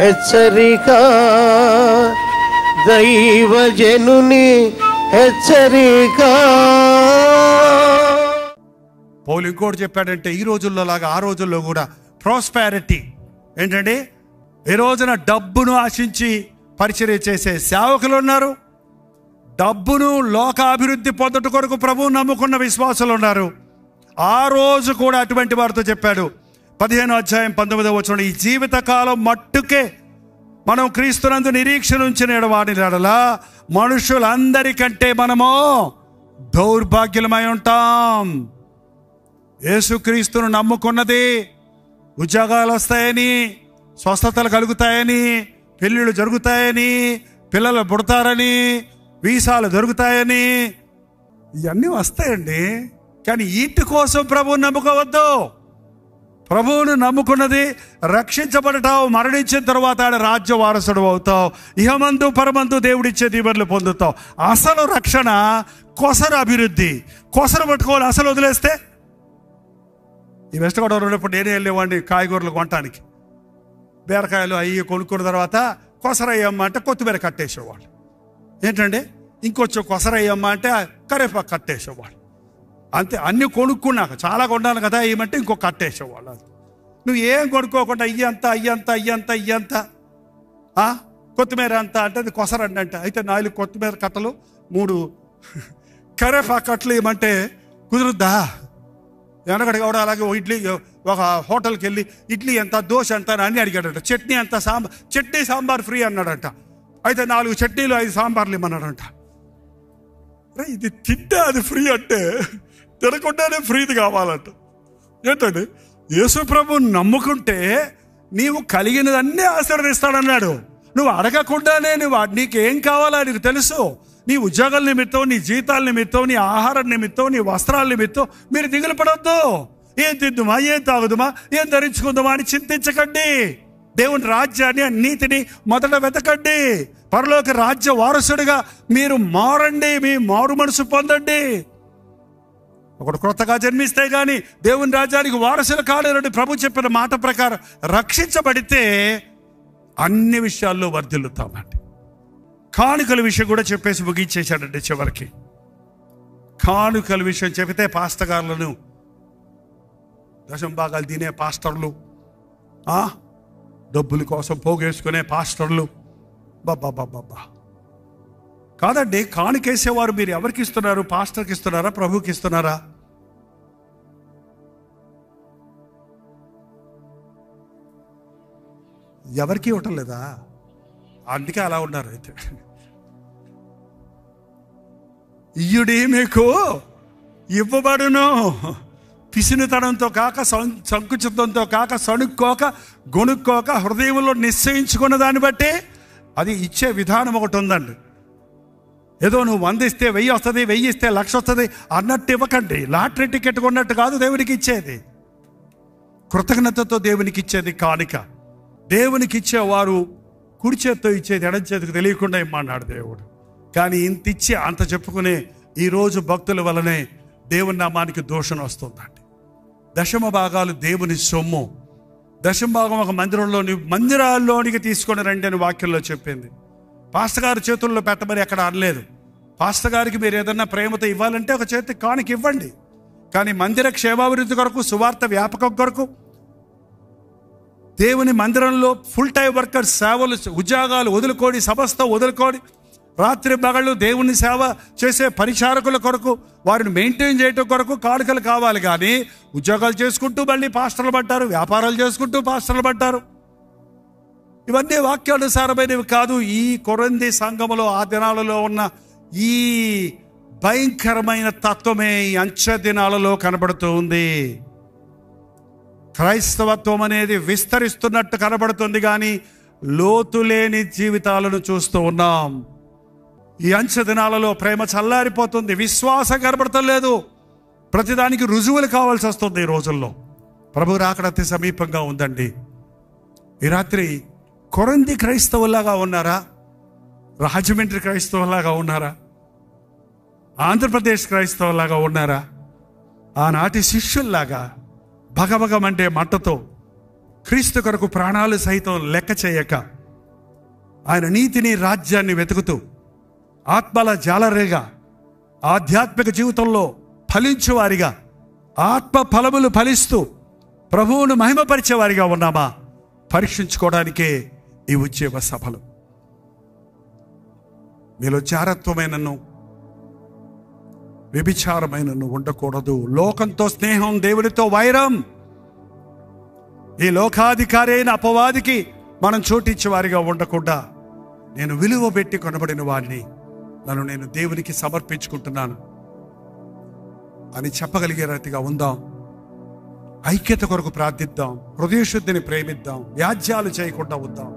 హెచ్చరిక, దైవజనుని హెచ్చరిక. పౌలు ఇంకోటి చెప్పాడంటే, ఈ రోజుల్లో లాగా ఆ రోజుల్లో కూడా ప్రాస్పారిటీ ఏంటంటే, ఈ రోజున డబ్బును ఆశించి పరిచర్య చేసే సేవకులు ఉన్నారు, డబ్బును లోకాభివృద్ధి పొందట కొరకు ప్రభువు నమ్ముకున్న విశ్వాసులు ఉన్నారు. ఆ రోజు కూడా అటువంటి వారితో చెప్పాడు 15వ అధ్యాయం 19వ వచనం, ఈ జీవితకాలం మట్టుకే మనం క్రీస్తునందు నిరీక్షణ ఉంచిన వాడిలా మనుషులందరికంటే మనము దౌర్భాగ్యులమై ఉంటాం. యేసుక్రీస్తును నమ్ముకున్నది ఉద్యోగాలు వస్తాయని, స్వస్థతలు కలుగుతాయని, పెళ్ళిళ్ళు జరుగుతాయని, పిల్లలు పుడతారని, వీసాలు దొరుకుతాయని, ఇవన్నీ వస్తాయండి. కానీ వీటి కోసం ప్రభువుని నమ్ముకోవద్దు. ప్రభువును నమ్ముకున్నది రక్షించబడతావు, మరణించిన తర్వాత ఆడ రాజ్య వారసుడు అవుతావు, ఇహమందు పరమందు దేవుడిచ్చే దీవెనలు పొందుతావు. అసలు రక్షణ కొసరు అభివృద్ధి. కొసరు పట్టుకోవాలి, అసలు వదిలేస్తే. ఈ వెస్ట్ గోదావరి ఉన్నప్పుడు నేనే వెళ్ళేవాడిని కాయగూరలు కొనటానికి. బీరకాయలు అవి కొనుక్కున్న తర్వాత కొసరయ్యమ్మ అంటే కొత్తిమీర కట్టేసేవాళ్ళు. ఏంటంటే ఇంకొంచెం కొసరయ్యమ్మ అంటే కరివేపాకు కట్టేసేవాళ్ళు. అంతే. అన్నీ కొనుక్కున్నాక చాలా కొన్నాను కదా ఏమంటే ఇంకో కట్టేసేవాళ్ళు. నువ్వు ఏం కొనుక్కోకుండా అయ్యంత కొత్తిమీర అంత అంటే అది కొసరండి అంటే, అయితే 4 కొత్తిమీర కట్టలు 3 కరివేపాకు కట్టలు ఏమంటే కుదురుద్దా? వెనకడికి కూడా అలాగే ఇడ్లీ ఒక హోటల్కి వెళ్ళి ఇడ్లీ ఎంత, దోశ ఎంత అని అడిగాడట. చట్నీ ఎంత, చట్నీ సాంబార్ ఫ్రీ అన్నాడంట. అయితే 4 చట్నీలు 5 సాంబార్లు ఇమ్మన్నాడంట. ఇది తింటే అది ఫ్రీ అంటే తినకుండానే ఫ్రీది కావాలంట. ఏంటండి, యేసు ప్రభువుని నమ్ముకుంటే నీవు కలిగినదన్నీ ఆశీర్వదిస్తాడన్నాడు. నువ్వు అడగకుండానే నీకేం కావాలో నీకు తెలుసు. నీ ఉద్యోగాల నిమిత్తం, నీ జీతాల నిమిత్తం, నీ ఆహారం నిమిత్తం, నీ వస్త్రాల నిమిత్తం మీరు దిగులు పడొద్దు. ఏం తిద్దుమా, ఏం తాగుదుమా, ఏం ధరించుకుందామా అని చింతించకండి. దేవుని రాజ్యాన్ని, నీతిని మొదట వెతకండి. పరలోక రాజ్య వారసుడిగా మీరు మారండి. మీ మారు మనసు పొందండి. ఒకడు క్రొత్తగా జన్మిస్తే గాని దేవుని రాజ్యానికి వారసులు కాలేరండి. ప్రభు చెప్పిన మాట ప్రకారం రక్షించబడితే అన్ని విషయాల్లో వర్ధిల్లుతామండి. కానుకల విషయం కూడా చెప్పేసి ముగించేశాడండి. చివరికి కానుకల విషయం చెబితే పాస్టర్లను, దశమ భాగాలు తినే పాస్టర్లు, డబ్బుల కోసం పోగేసుకునే పాస్టర్లు, బాబా కాదండి. కానుకేసేవారు మీరు ఎవరికి ఇస్తున్నారు? పాస్టర్కి ఇస్తున్నారా, ప్రభుకి ఇస్తున్నారా? ఎవరికి ఇవ్వటం లేదా? అందుకే అలా ఉన్నారు. అయితే ఇయ్యుడి మీకు ఇవ్వబడును, పిసినితనంతో కాక, సంకుచితంతో కాక, సణుక్కోక, గొనుక్కోక, హృదయంలో నిశ్చయించుకున్న దాన్ని బట్టి అది ఇచ్చే విధానం ఒకటి ఉందండి. ఏదో నువ్వు 100 ఇస్తే 1000 వస్తుంది, 1000 ఇస్తే 1,00,000 వస్తుంది అన్నట్టు ఇవ్వకండి. లాటరీ టికెట్ కొన్నట్టు కాదు దేవునికి ఇచ్చేది. కృతజ్ఞతతో దేవునికి ఇచ్చేది కానుక. దేవునికి ఇచ్చేవారు కుడి చేత్తో ఇచ్చేది ఎడం చేతికి తెలియకుండా ఇమ్మన్నాడు దేవుడు. కానీ ఇంత ఇచ్చి అంత చెప్పుకునే ఈరోజు భక్తుల వలనే దేవుని నామానికి దూషణ వస్తుందండి. దశమ భాగాలు దేవుని సొమ్ము. దశమ భాగం ఒక మందిరాల్లోనికి తీసుకొని రండి అని వాక్యంలో చెప్పింది. పాస్టర్ గారి చేతుల్లో పెట్టమని ఎక్కడ అనలేదు. పాస్టర్ గారికి మీరు ఏదన్నా ప్రేమతో ఇవ్వాలంటే ఒక చేతి కానుక ఇవ్వండి. కానీ మందిర క్షేమాభివృద్ధి కొరకు, సువార్త వ్యాపకం కొరకు, దేవుని మందిరంలో ఫుల్ టైం వర్కర్స్, సేవలు, ఉద్యోగాలు వదులుకోడి, సమస్త వదులుకోడి, రాత్రి పగళ్ళు దేవుని సేవ చేసే పరిచారకుల కొరకు, వారిని మెయింటైన్ చేయటం కొరకు కానుకలు కావాలి. కానీ ఉద్యోగాలు చేసుకుంటూ మళ్ళీ పాస్టర్లు పడ్డారు, వ్యాపారాలు చేసుకుంటూ పాస్టర్లు పడ్డారు. ఇవన్నీ వాక్యానుసారమైనవి కాదు. ఈ కొరింథీ సంఘములో ఆ దినాలలో ఉన్న ఈ భయంకరమైన తత్వమే ఈ అంచె దినాలలో కనబడుతూ ఉంది. క్రైస్తవత్వం అనేది విస్తరిస్తున్నట్టు కనబడుతుంది, కానీ లోతు లేని జీవితాలను చూస్తూ ఉన్నాం. ఈ అంచె దినాలలో ప్రేమ చల్లారిపోతుంది, విశ్వాసం కనబడటం లేదు. ప్రతిదానికి రుజువులు కావాల్సి వస్తుంది ఈ రోజుల్లో. ప్రభు రాకడ అతి సమీపంగా ఉందండి. ఈ రాత్రి కొరింథీ క్రైస్తవులాగా ఉన్నారా? రాజమండ్రి క్రైస్తవులాగా ఉన్నారా? ఆంధ్రప్రదేశ్ క్రైస్తవులాగా ఉన్నారా? ఆనాటి శిష్యుల్లాగా భగభగమంటే మంటతో క్రీస్తు కొరకు ప్రాణాలు సైతం లెక్క చేయక ఆయన నీతిని రాజ్యాన్ని వెతుకుతూ ఆత్మల జాలరేగా ఆధ్యాత్మిక జీవితంలో ఫలించువారిగా ఆత్మ ఫలములు ఫలిస్తూ ప్రభువును మహిమపరిచేవారిగా ఉన్నామా పరీక్షించుకోవడానికే ఈ ఉద్యోగ సభలు. మీలో జారత్వమైనను వ్యభిచారమైనను ఉండకూడదు. లోకంతో స్నేహం, దేవునితో వైరం. ఈ లోకాధికారి అయిన అపవాదికి మనం చోటిచ్చే వారిగా ఉండకుండా నేను విలువ పెట్టి కొనబడిన వాడిని, నన్ను నేను దేవునికి సమర్పించుకుంటున్నాను అని చెప్పగలిగే రీతిగా ఉందాం. ఐక్యత కొరకు ప్రార్థిద్దాం, హృదయశుద్ధిని ప్రేమిద్దాం, వ్యాజ్యాలు చేయకుండా ఉందాం,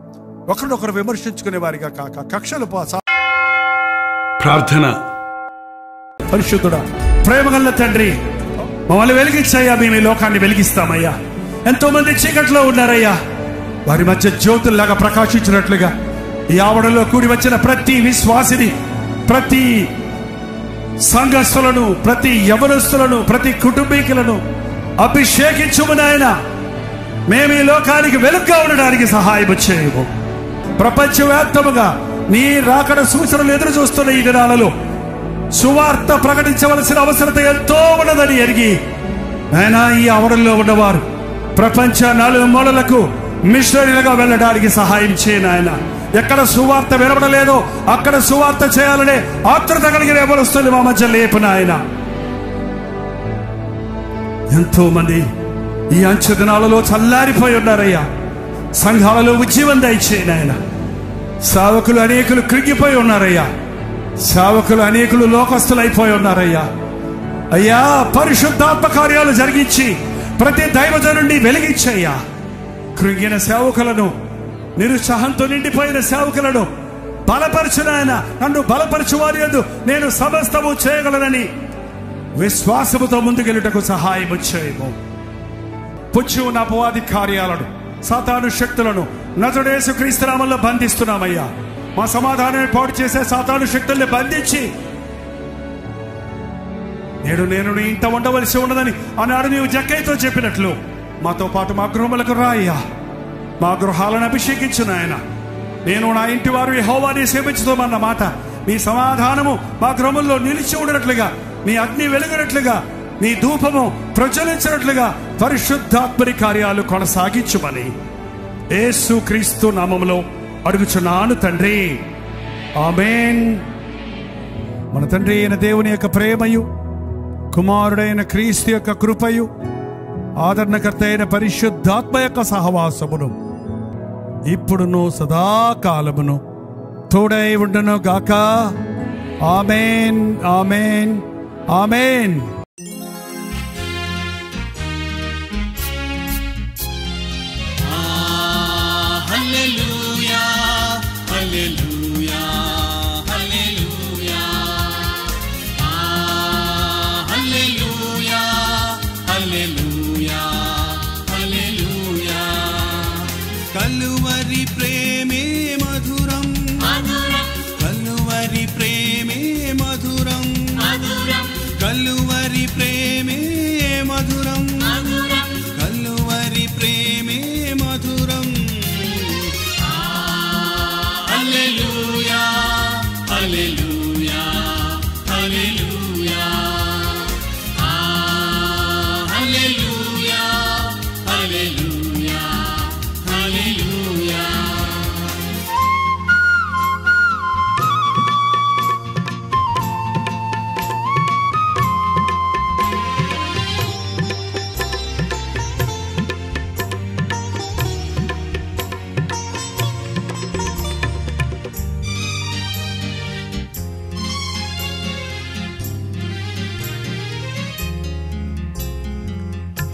ఒకరినొకరు విమర్శించుకునే వారిగా కాక కక్షలు ప్రార్థన. పరిశుద్ధుడా, ప్రేమగల తండ్రి, మమ్మల్ని వెలిగించయ్యా. మేము ఈ లోకాన్ని వెలిగిస్తామయ్యా. ఎంతో మంది చీకట్లో ఉన్నారయ్యా. వారి మధ్య జ్యోతుల్లాగా ప్రకాశించినట్లుగా ఈ ఆవరణలో కూడి వచ్చిన ప్రతి విశ్వాసిని, ప్రతి సంఘస్థులను, ప్రతి యవనస్తులను, ప్రతి కుటుంబీకులను అభిషేకించుము నాయన. మేము ఈ లోకానికి వెలుగుగా ఉండడానికి సహాయం చేయము. ప్రపంచవ్యాప్తముగా నీ రాకడ సూచనలు ఎదురు చూస్తున్న ఈ దినాలలో సువార్త ప్రకటించవలసిన అవసరత ఎంతో ఉన్నదని ఎరిగి ఆయన ఈ ఆవరణలో ఉన్నవారు ప్రపంచ నలుమూలలకు మిషనరీలుగా వెళ్ళడానికి సహాయం చేయను ఆయన. ఎక్కడ సువార్త వినబడలేదో అక్కడ సువార్త చేయాలనే ఆత్రుత కలిగిన ఎవరొస్తుంది మా మధ్య లేపున ఆయన. ఎంతో మంది ఈ అంచె దినాలలో చల్లారిపోయి ఉన్నారయ్యా. సంఘాలలో ఉజ్జీవం దయచేయను ఆయన. సేవకులు అనేకులు కృంగిపోయి ఉన్నారయ్యా. సేవకులు అనేకులు లోకస్తులైపోయి ఉన్నారయ్యా. అయ్యా, పరిశుద్ధాత్మ కార్యాలు జరిగించి ప్రతి దైవజనుడిని వెలిగించయ్యా. కృంగిన సేవకులను, నిరుత్సాహంతో నిండిపోయిన సేవకులను బలపరచిన ఆయన. నన్ను బలపరచు వారి యందు నేను సమస్తము చేయగలనని విశ్వాసముతో ముందుకెళ్ళుటకు సహాయము చేయము. పుచ్చి ఉన్న అపవాది కార్యాలను, సాతాను శక్తులను నజరేయుడైన యేసుక్రీస్తు నామములో బంధిస్తున్నామయ్యా. మా సమాధానాన్ని పాడు చేసే సాతాను శక్తుల్ని బంధించి నేను నీ ఇంట ఉండవలసి ఉన్నదని ఆనాడు నీవు జక్కయ్యతో చెప్పినట్లు మాతో పాటు మా గృహములకు రాయ్యా. మా గృహాలను అభిషేకించు నాయన. నేను నా ఇంటి వారు యెహోవాని సేవించుతామన్న మాట మీ సమాధానము మా గృహముల్లో నిలిచి ఉండనట్లుగా, మీ అగ్ని వెలుగునట్లుగా, నీ ధూపము ప్రజ్వలించినట్లుగా పరిశుద్ధాత్మని కార్యాలు కొనసాగించుమని యేసుక్రీస్తు నామములో అడుగుచున్నాను తండ్రి, ఆమేన్. మన తండ్రి అయిన దేవుని యొక్క ప్రేమయు, కుమారుడైన క్రీస్తు యొక్క కృపయు, ఆదరణకర్త అయిన పరిశుద్ధాత్మ యొక్క సహవాసమును ఇప్పుడును సదాకాలమును తోడై ఉండును గాక. ఆమేన్, ఆమేన్, ఆమేన్. హల్లెలూయా, హల్లెలూయా, హల్లెలూయా. హల్లెలూయా, హల్లెలూయా, హల్లెలూయా. కలువరి ప్రేమే మధురం, మధురం. కలువరి ప్రేమే మధురం, మధురం. కలువరి ప్రేమే మధురం, మధురం. కలువరి ప్రేమే మధురం. హల్లెలూయా, హల్లెలూయా, హల్లెలూయా. హల్లెలూయా, హల్లెలూయా, హల్లెలూయా.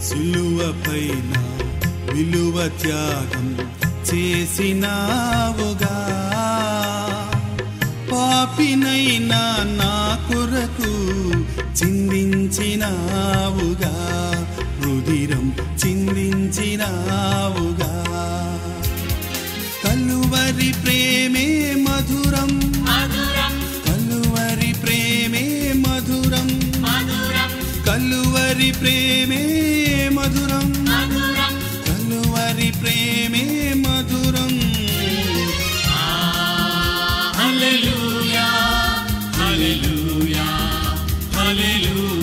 సిలువపైన విలువ త్యాగం చేసినావుగా, పాపినైనా నా కొరకు చిందించినావుగా, రుధిరం చిందించినావుగా. కలువరి ప్రేమే మధురం, మధురం. కలువరి ప్రేమే మధురం, మధురం. కలువరి ప్రేమే మధురం, మధురం. కలువరి ప్రేమే హల్లెలూయా